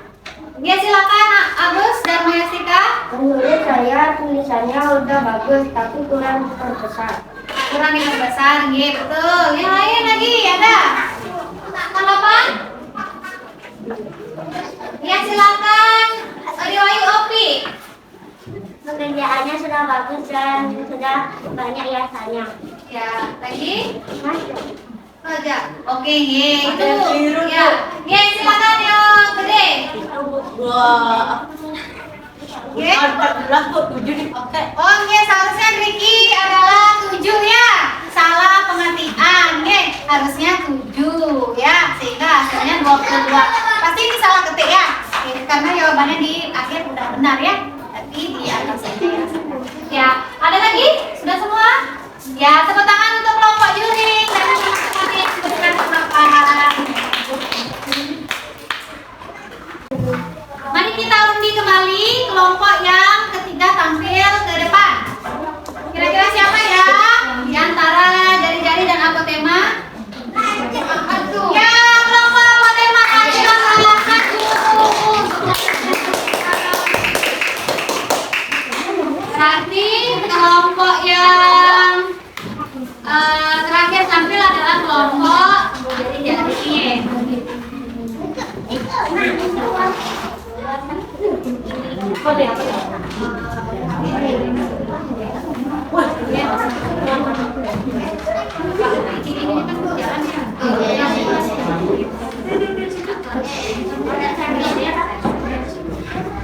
Ya, silakan Agus dan Mayastika. Menurut saya tulisannya udah bagus tapi kurang diperbesar. Kurang diperbesar, iya betul. Yang lain lagi ada tanggapan? Ya, silakan. Riwayu Opi. Pekerjaannya sudah bagus dan sudah banyak hiasannya. Ya, lagi? Mas, Aja. Oke, ye. Itu. Ya. Ye, silakan yang gede. Ye. Oh, ye, seharusnya Ricky adalah 7 ya. Salah pengertian. Ye, harusnya 7 ya. Sehingga hasilnya 22. Pasti ini salah ketik ya. Oke, karena jawabannya di akhir udah benar ya. Tapi di atas saja ya. Ya, ada lagi? Sudah semua? Ya, tepuk tangan untuk kelompok juring dan teman-teman yang memberikan pemaparan. Mari kita undi kembali kelompok yang ketiga tampil ke depan. Kira-kira siapa ya? Di antara jari-jari dan apotema? Ya, kelompok apotema ayo maju. Berarti kelompok yang terakhir tampil adalah kelompok jari-jari.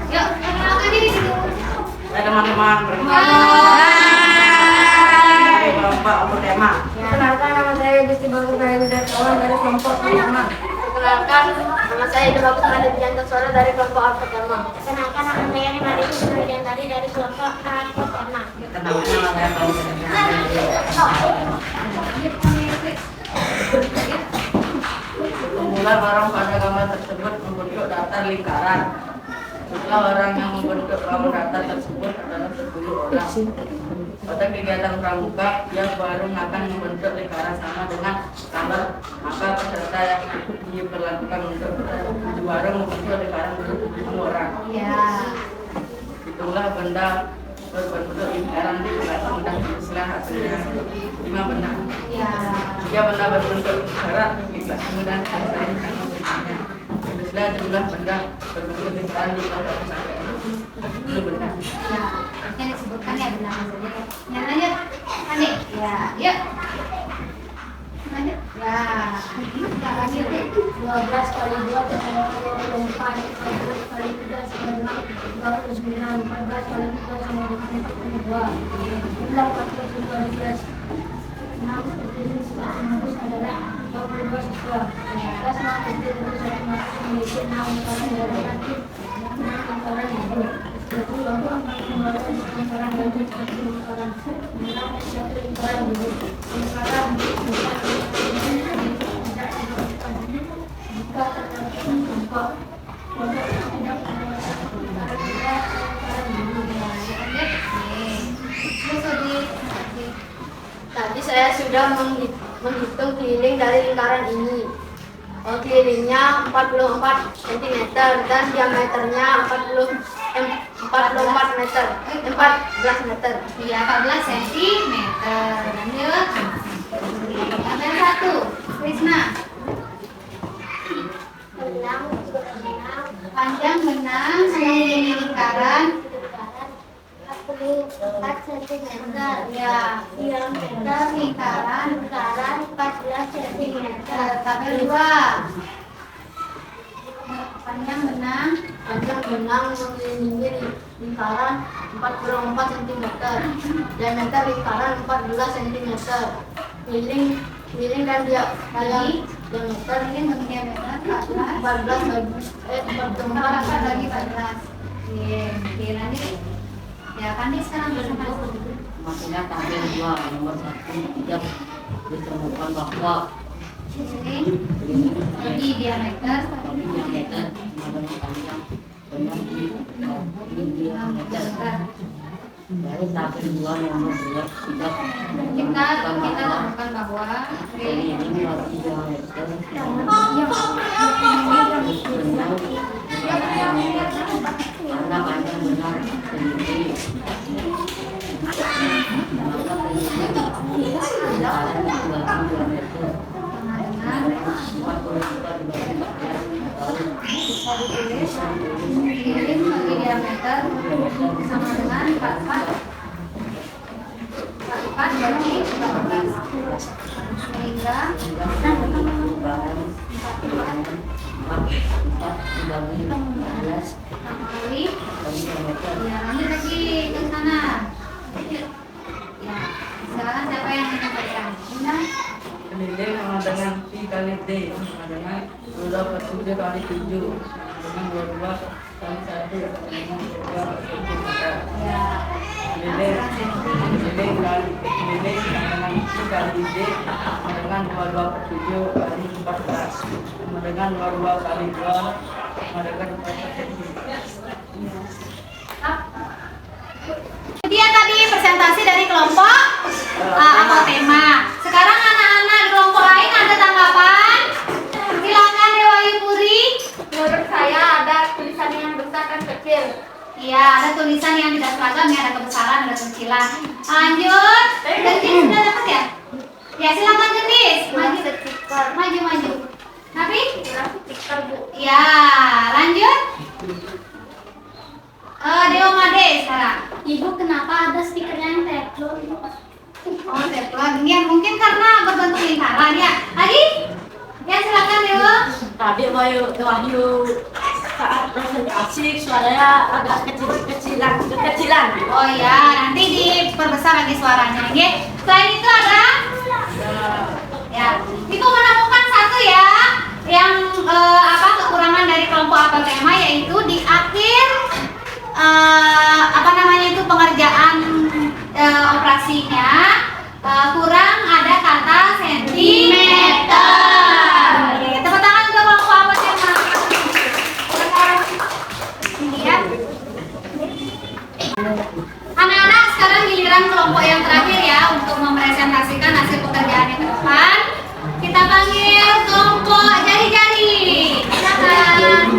Yuk, perkenalkan diri dulu. Teman-teman, kelompok untuk tema. Perkenalkan, nama saya Gusti Bagus dari Kawan dari kelompok pertama. Perkenalkan, nama saya Ida Bagus Nadi Wijanto dari kelompok A pertama. Perkenalkan, nama saya Rima Devi Suryantari dari kelompok A pertama. Kenalnya saya tahu. Kemudian orang pada gambar tersebut membentuk daftar lingkaran. Setelah orang yang membentuk gambar daftar tersebut adalah 10 orang. Pada kegiatan pramuka, dia baru akan membentuk lingkaran sama dengan gambar, maka peserta yang diperlakukan untuk baru membentuk lingkaran untuk 10 orang. Ya. Itulah benda berbentuk lingkaran di kelas mudah diusulkan hasilnya 5 benda. Ya. Jika benda berbentuk lingkaran di kelas mudah diusulkan hasilnya. Setelah jumlah benda berbentuk lingkaran di kelas sampai 10 benda. Ya, yang disebutkan ya benar saja. Ya, lanjut. Lanjut. Ya, yuk. Lanjut. Ya. Ya, lanjut. 12 kali 2 sama 24, 14 kali 3 sama dengan 39, 14 kali 3 sama dengan 42. Jumlah 14 kali 12. 6 berdiri sama adalah 22 siswa. 11 6 berdiri sama memiliki 6 lingkaran dari nanti 6 lingkaran itu. 24 lingkaran dari 1 lingkaran 9 1 lingkaran itu. Lingkaran jika terdapat kelompok tidak Tadi saya sudah menghitung keliling dari lingkaran ini. Kelilingnya 44 cm dan diameternya 14 meter. Ya, 14 cm. Lanjut. Tabel 1. Krisna. Panjang benang mengelilingi lingkaran 44 cm. ya, Diameter lingkaran 14 cm. tabel 2. Panjang benang mengelilingi lingkaran 44 cm. Diameter lingkaran 14 cm. Keliling dan diameter ini diameter 14 14 bagi 14. Oke, lanjut. Ya, Kandi sekarang bersama. Maksudnya tabel 2 nomor 1 tidak ditemukan bahwa Ini bagi diameter diameter dengan panjang benar di diameter. Dari tabel 2 nomor 2 tidak kita temukan bahwa ini bagi diameter karena panjang benar sendiri. Maka lingkaran dibagi diameter 44 dibagi 14 bisa ditulis keliling bagi diameter sama dengan 44 bagi 14 sehingga 14 sama kali bagi diameter. ya, lanjut lagi ke sana. Ya, sekarang siapa yang menyampaikan? Bunda? Keliling sama dengan P kali D sama dengan 2/7 kali 7 dengan 22 kali 1 dengan 2 meter. Ya, Keliling kali keliling dengan P kali D sama dengan 22/7 kali 14 sama dengan 22 kali 2 sama dengan 4 Dia tadi presentasi dari kelompok atau tema. Sekarang anak-anak di kelompok lain ada tanggapan? Silakan Dewayu Puri. Menurut saya ada tulisan yang besar dan kecil. Iya, ada tulisan yang tidak seragam ya, ada kebesaran, ada kekecilan. Lanjut. Gendis sudah dapat ya? Ya, silakan Gendis. Maju. Nabi? Stiker, Bu. Ya, lanjut. Dewa Made sekarang. Ibu, kenapa ada stikernya yang teflon? Oh, teflon. Ya, mungkin karena berbentuk lingkaran ya. Lagi? Ya, silakan Dewa. Tadi Wahyu saat presentasi suaranya agak kecilan. Oh ya, nanti diperbesar lagi suaranya. Oke. Selain itu ada ya, itu menemukan satu ya yang kekurangan dari kelompok apel tema, yaitu di akhir pengerjaan operasinya kurang ada kata sentimeter. Oke, tepuk tangan untuk kelompok apel tema. Ini ya. Anak-anak, sekarang giliran kelompok yang terakhir ya untuk mempresentasikan hasil pekerjaannya ke depan. Kita panggil kelompok jari-jari. Silakan.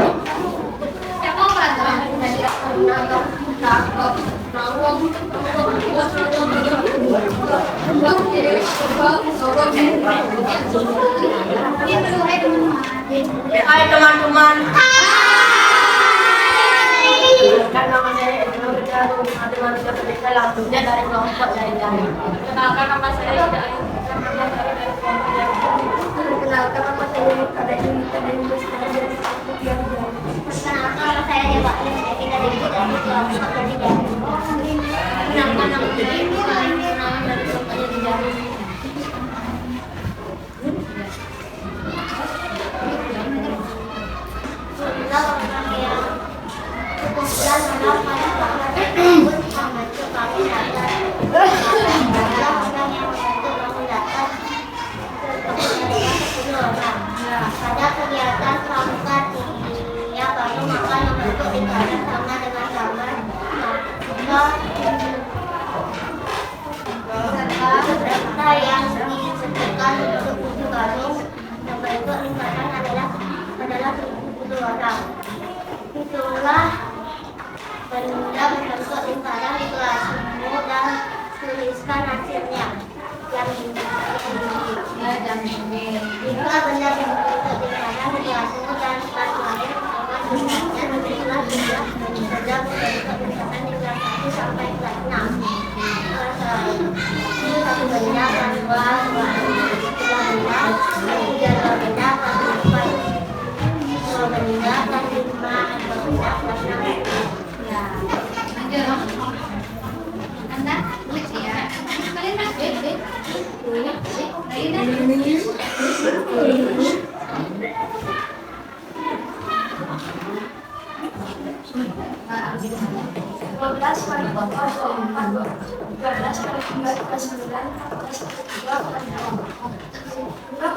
Siapa peraturan? Hai teman-teman. Kan nama saya Ibnu Ridwan, matematika pendidikan langsungnya dari kelompok jari-jari. Kenalkan nama saya Ida Ayu. Perkenalkan nama saya Nika dari Bus dari kelompok jari-jari. Perkenalkan nama saya Dewa dari kelompok jari-jari. Perkenalkan nama saya Ibu dari kelompok jari-jari. Pada kegiatan pramuka dia baru makan membentuk lingkaran sama dengan gambar serta yang disebutkan untuk 7 garis membentuk lingkaran adalah 70 orang. Itulah benda membentuk lingkaran di kelasmu dan tuliskan hasilnya. Jika benda membentuk lingkaran di kelasmu dan kelas lain, maka tuliskannya tulislah jumlah benda membentuk lingkaran di kelas 1 sampai kelas 6. Kelas 1 satu benda, kelas 2 dua benda, kelas 3 2 benda, kelas 4 2 benda, kelas 5 2 benda, kelas 6 Ya, lanjut. Anda tulis ya. Kalian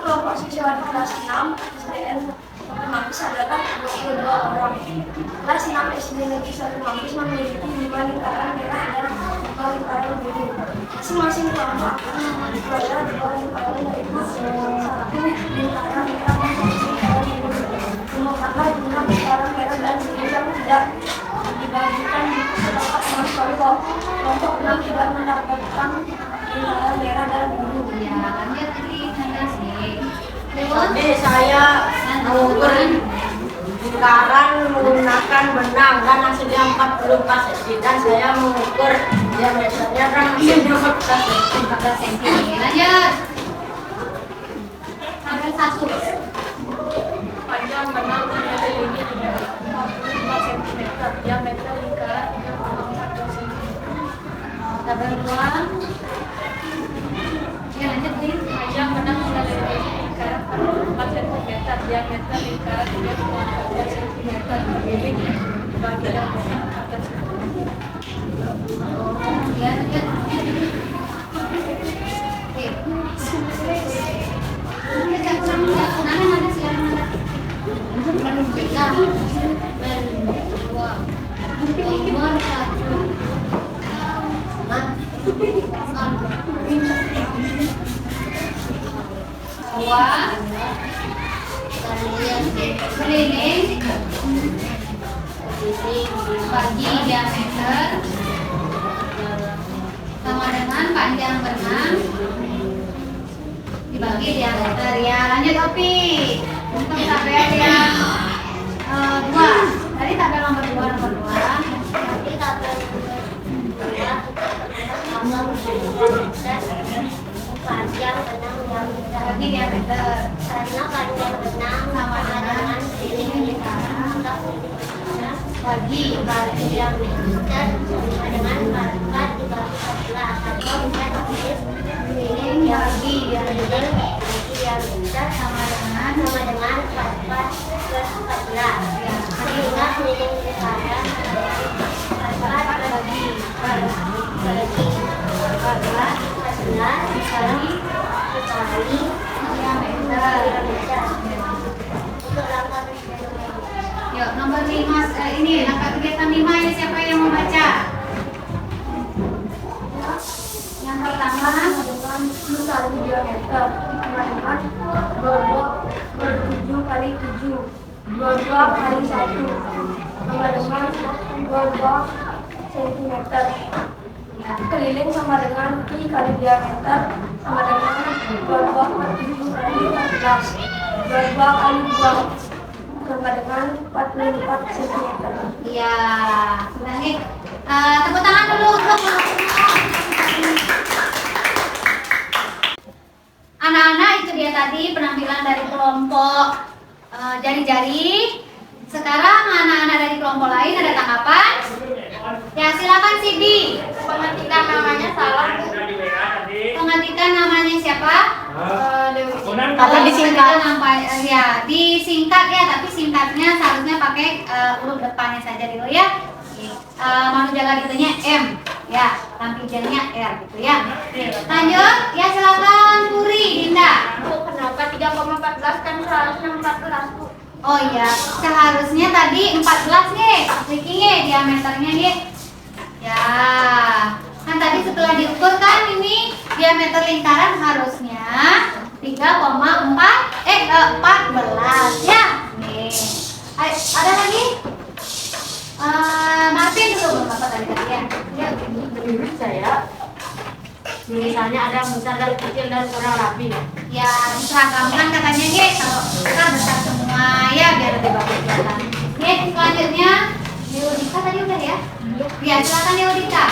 kelompok siswa di kelas 6 SDN Mampis adalah 22 orang. Kelas 6 SD Negeri 1 Mampis memiliki 5 lingkaran merah dan 2 lingkaran biru. Masing-masing kelompok akan mengelola 2 lingkaran, yaitu 1 lingkaran merah dan 1 lingkaran biru. Merupakan jumlah lingkaran merah dan biru yang tidak dibagikan terdapat sama sekali. Kelompok 6 tidak mendapatkan lingkaran merah dan biru. ya, lanjut tadi Anda sih. Tadi saya mengukur lingkaran menggunakan benang dan hasilnya 40 cm dan saya mengukur diameternya dan hasilnya 14 cm. Lanjut. Sampai 1. panjang benang mengelilingi 45 cm, diameter lingkaran 3,4 cm. Tabel 2. Ya, lanjut nih. Panjang benang mengelilingi lingkaran 44 cm, diameter lingkaran 3,4 cm, miring bagi yang benang atas. Ya, lanjut. Keliling bagi diameter sama dengan panjang benang dibagi diameter. Ya, lanjut Opi untuk tabel yang 2. Tadi tabel nomor 2. yang benang diameter. Bagi diameter. Karena panjang benang sama dengan keliling lingkaran atau Bagi diameter sama dengan 4 dibagi 14 atau bisa ditulis keliling bagi diameter diameter sama dengan 14 plus 14. ya, Sehingga keliling lingkaran 14 bagi 14 dikali diameter. Untuk langkah Yuk, nomor 5 ini langkah kegiatan 5 ini siapa yang membaca? Yang pertama dengan mencari diameter sama dengan 27 kali 7 22 kali 1 sama dengan 22 cm. Keliling sama dengan pi kali diameter sama dengan 22 kali 7 kali 14 22 kali 2 sama dengan 44 cm. ya, sudah nih. Tepuk tangan dulu untuk anak-anak. Itu dia tadi penampilan dari kelompok jari-jari. Sekarang anak-anak dari kelompok lain ada tanggapan? Ya, silakan Sidi. Pengertikan namanya salah. Pengertikan namanya siapa? Atau disingkat? Ya, disingkat ya, tapi singkatnya seharusnya pakai huruf depannya saja dulu ya. Mau jaga gitunya M, ya, lampijannya R gitu ya. Lanjut, ya silakan Puri, Dinda. Kenapa 3,14 kan seharusnya 14 Bu? Oh iya, seharusnya tadi 14 nih, bikinnya diameternya nih. Ya, kan tadi setelah diukur kan ini diameter lingkaran harusnya 14 ya. Nih, ada lagi? Martin dulu Bapak tadi ya. Ya, Menurut saya tulisannya ada yang besar dan kecil dan kurang rapi. ya diseragamkan katanya nih, kalau besar besar semua ya biar lebih bagus kelihatan. Nih, selanjutnya Yudika tadi udah ya? Ya, silakan Yudika.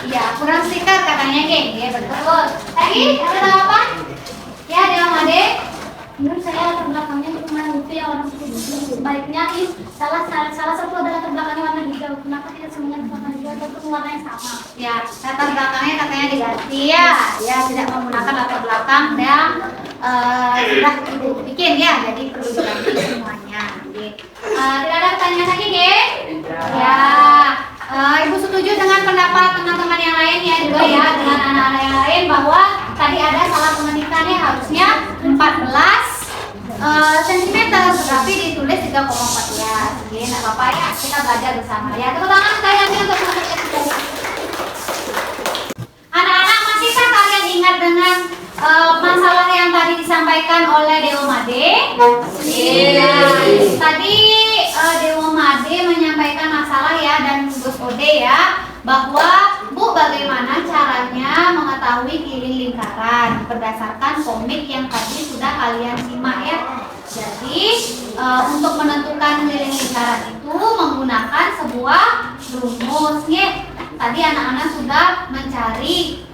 Iya, kurang stiker katanya geng. Ya, betul. Lagi ada tanggapan? Ya, Dewa Made. Menurut saya latar belakangnya cuma itu yang warna putih. Sebaiknya salah satu adalah latar belakangnya warna hijau. Kenapa tidak semuanya warna hijau ataupun warna yang sama? Ya, latar belakangnya katanya diganti ya. Ya, tidak menggunakan latar belakang yang sudah dibikin ya. Jadi perlu diganti semuanya. Jadi, tidak ada pertanyaan lagi, geng? Ya. Ibu setuju dengan pendapat teman-teman yang lain ya juga ya, dengan anak-anak yang lain bahwa tadi ada salah pengertiannya harusnya 14 cm tetapi ditulis 3,14. Jadi nggak apa-apa ya, kita belajar bersama ya. Tepuk tangan sekali lagi untuk teman-teman. Anak-anak, masihkah kalian ingat dengan masalah yang tadi disampaikan oleh Dewa Made? Iya. Tadi Dewa Made menyampaikan masalah ya, dan Gus Ode ya, bahwa Bu bagaimana caranya mengetahui keliling lingkaran berdasarkan komik yang tadi sudah kalian simak ya. Jadi untuk menentukan keliling lingkaran itu menggunakan sebuah rumus ya. Tadi anak-anak sudah mencari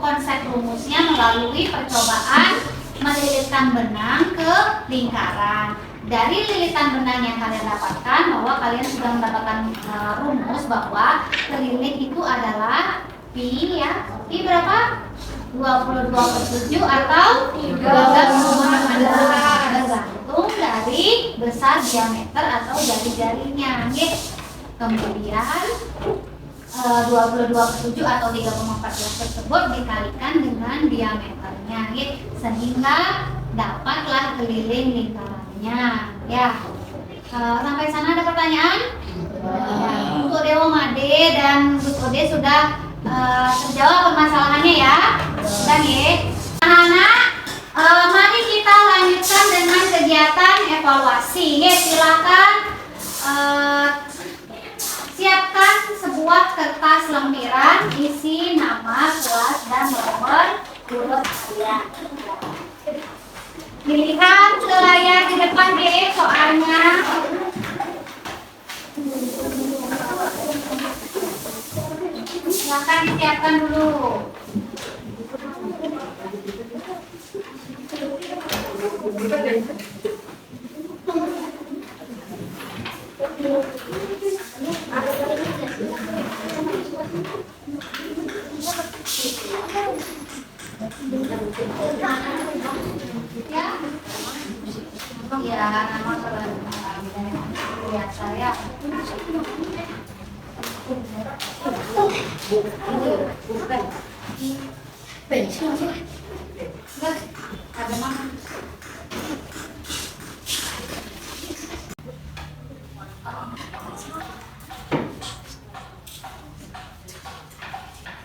konsep rumusnya melalui percobaan melilitkan benang ke lingkaran. Dari lilitan benang yang kalian dapatkan bahwa kalian sudah mendapatkan rumus bahwa keliling itu adalah pi ya. Pi berapa? 22/7 atau 13,2, tergantung dari besar diameter atau jari-jarinya. Kemudian 22/7 atau 3,14 tersebut dikalikan dengan diameternya sehingga dapatlah keliling lingkarannya ya. Sampai sana ada pertanyaan? Ya, untuk Dewa Made dan Gus Ode sudah terjawab permasalahannya ya. Dan ya, anak-anak, mari kita lanjutkan dengan kegiatan evaluasi. Silakan siapkan sebuah kertas lempiran isi nama, kelas, dan nomor guru kalian. Dilihat ke layar di depan deh soalnya. Ya, Silakan disiapkan dulu. Ya, nama biasa ya. Ada mana?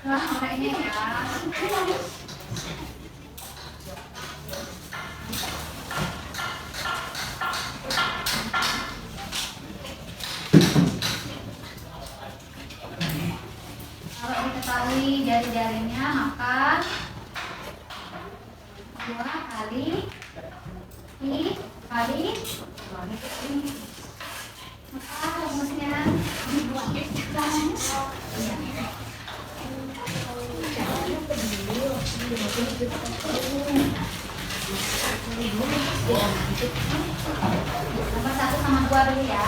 Nah, ini ya. Kalau diketahui jari-jarinya, maka 2 kali maka rumusnya dibuat. Nomor 1 sama 2 dulu ya.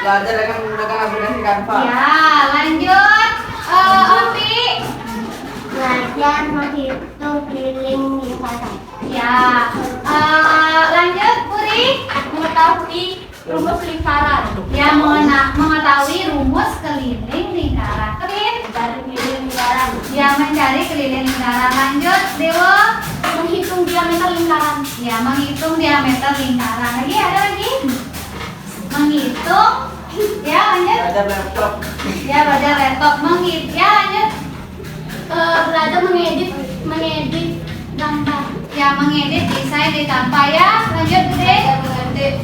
Belajar dengan menggunakan aplikasi Canva. Ya, lanjut. Ovi. Belajar menghitung Ya. Lanjut, Puri. Mengetahui rumus lingkaran. Ya, mengetahui rumus keliling lingkaran. Kerin. Dari keliling lingkaran. Ya, mencari keliling lingkaran. Lanjut, Dewo. Menghitung diameter lingkaran. Ya, menghitung diameter lingkaran. Lagi ada lagi? Menghitung. Ya, lanjut. Belajar laptop. Ya, belajar laptop. Menghitung. Ya, lanjut. Belajar mengedit gambar. Ya, mengedit desain di Canva ya. Lanjut, Bude. Mengedit.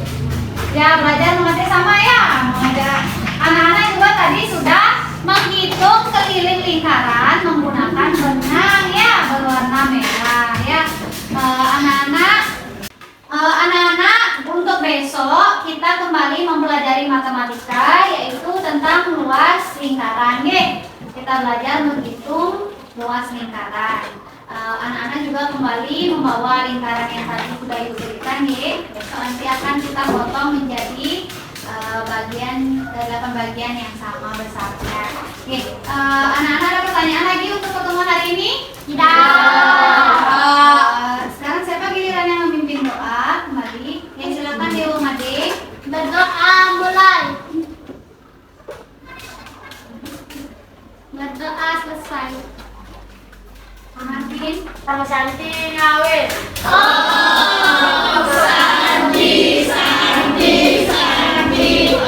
Ya, belajar mengerti sama ya. Mengajar anak-anak juga tadi sudah menghitung keliling lingkaran menggunakan benang ya berwarna merah ya. Anak-anak untuk besok kita kembali mempelajari matematika yaitu tentang luas lingkaran ya. Kita belajar menghitung luas lingkaran. Anak-anak juga kembali membawa lingkaran yang tadi sudah ibu berikan ya. Besok nanti akan kita potong menjadi 8 bagian yang sama besarnya. Oke, anak-anak ada pertanyaan lagi untuk pertemuan hari ini? Sekarang siapa giliran yang memimpin doa kembali? Ya, silakan Dewa Made. Berdoa mulai. Berdoa selesai. Martin. Sama Santi ngawin. Oh, Santi, Santi, Santi.